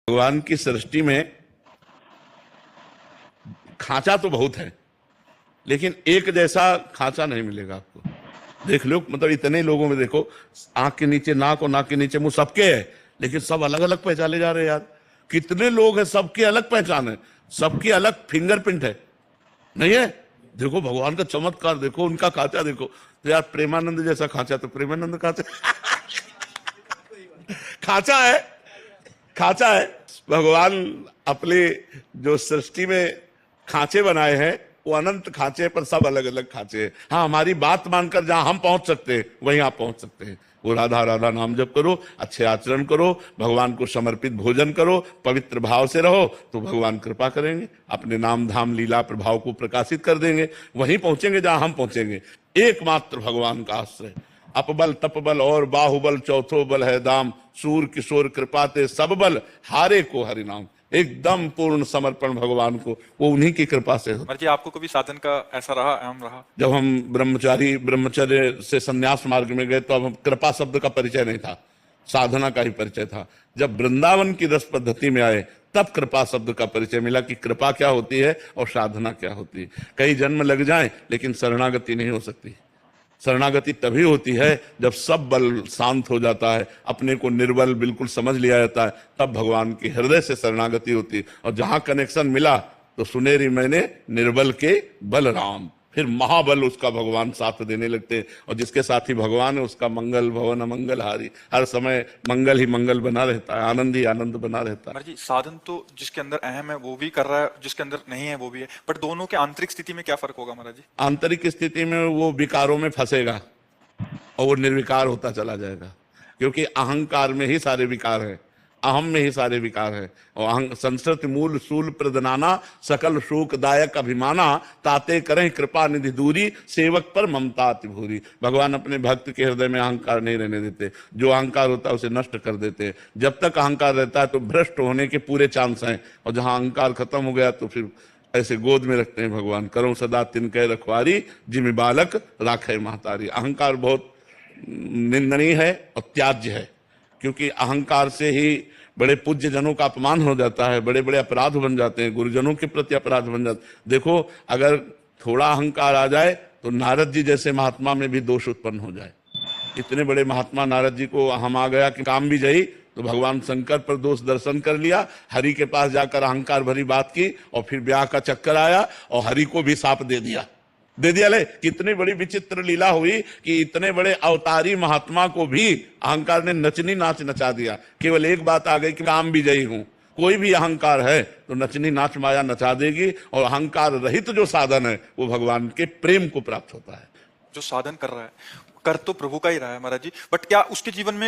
भगवान की सृष्टि में खांचा तो बहुत है, लेकिन एक जैसा खांचा नहीं मिलेगा आपको। देख लो, मतलब इतने लोगों में देखो, आंख के नीचे नाक और नाक के नीचे मुंह सबके है, लेकिन सब अलग अलग पहचाने जा रहे हैं यार। कितने लोग हैं, सबकी अलग पहचान है, सबकी अलग फिंगरप्रिंट है, नहीं है? देखो भगवान का चमत्कार, देखो उनका खांचा देखो। तो यार प्रेमानंद जैसा खांचा तो प्रेमानंद खांचा खांचा है, खांचा है। भगवान अपने जो सृष्टि में खांचे बनाए हैं, वो अनंत खांचे, पर सब अलग अलग खांचे हैं। हाँ, हमारी बात मानकर जहां हम पहुंच सकते हैं वहीं आप पहुंच सकते हैं। वो राधा राधा नाम जप करो, अच्छे आचरण करो, भगवान को समर्पित भोजन करो, पवित्र भाव से रहो, तो भगवान कृपा करेंगे, अपने नाम धाम लीला प्रभाव को प्रकाशित कर देंगे। वहीं पहुंचेंगे जहां हम पहुंचेंगे। एकमात्र भगवान का आश्रय, अपबल तपबल और बाहुबल चौथो बल है दाम, सूर किशोर कृपाते सब बल हारे को हरिनाम। एकदम पूर्ण समर्पण भगवान को, वो उन्हीं की कृपा से होता। जी, आपको कभी साधन का ऐसा रहा, अहम रहा? जब हम ब्रह्मचर्य से संन्यास मार्ग में गए तो अब हम कृपा शब्द का परिचय नहीं था, साधना का ही परिचय था। जब वृंदावन की रस पद्धति में आए तब कृपा शब्द का परिचय मिला कि कृपा क्या होती है और साधना क्या होती है। कई जन्म लग जाएं लेकिन शरणागति नहीं हो सकती। शरणागति तभी होती है जब सब बल शांत हो जाता है, अपने को निर्बल बिल्कुल समझ लिया जाता है, तब भगवान के हृदय से शरणागति होती है। और जहां कनेक्शन मिला तो सुनेरी मैंने निर्बल के बलराम, फिर महाबल उसका भगवान साथ देने लगते हैं। और जिसके साथ ही भगवान है उसका मंगल भवन अमंगल हारी, हर समय मंगल ही मंगल बना रहता है, आनंद ही आनंद बना रहता है। जी, साधन तो जिसके अंदर अहम है वो भी कर रहा है, जिसके अंदर नहीं है वो भी है, बट दोनों के आंतरिक स्थिति में क्या फर्क होगा महाराज जी? आंतरिक स्थिति में वो विकारों में फंसेगा और वो निर्विकार होता चला जाएगा, क्योंकि अहंकार में ही सारे विकार हैं, अहम में ही सारे विकार हैं। और संस्कृत मूल सूल प्रदनाना, सकल शोकदायक अभिमाना, ताते करें कृपा निधि दूरी, सेवक पर ममता अति भूरी। भगवान अपने भक्त के हृदय में अहंकार नहीं रहने देते, जो अहंकार होता है उसे नष्ट कर देते हैं। जब तक अहंकार रहता है तो भ्रष्ट होने के पूरे चांस हैं, और जहां अहंकार खत्म हो गया तो फिर ऐसे गोद में रखते हैं भगवान, करो सदा तिनके रखवारी, जिम्मे बालक राखे महतारी। अहंकार बहुत निंदनीय है और त्याज्य है, क्योंकि अहंकार से ही बड़े पूज्य जनों का अपमान हो जाता है, बड़े बड़े अपराध बन जाते हैं, गुरुजनों के प्रति अपराध बन जाते। देखो, अगर थोड़ा अहंकार आ जाए तो नारद जी जैसे महात्मा में भी दोष उत्पन्न हो जाए। इतने बड़े महात्मा नारद जी को हम आ गया कि काम भी जई, तो भगवान शंकर पर दोष दर्शन कर लिया, हरि के पास जाकर अहंकार भरी बात की, और फिर ब्याह का चक्कर आया और हरि को भी साप दे दिया ले। कितनी बड़ी विचित्र लीला हुई कि इतने बड़े अवतारी महात्मा को भी अहंकार ने नचनी नाच नचा दिया। केवल एक बात आ गई कि काम विजयी हूं। कोई भी अहंकार है तो नचनी नाच माया नचा देगी, और अहंकार रहित जो साधन है वो भगवान के प्रेम को प्राप्त होता है। जो साधन कर रहा है, कर तो प्रभु का ही रहा है महाराज जी, बट क्या उसके जीवन में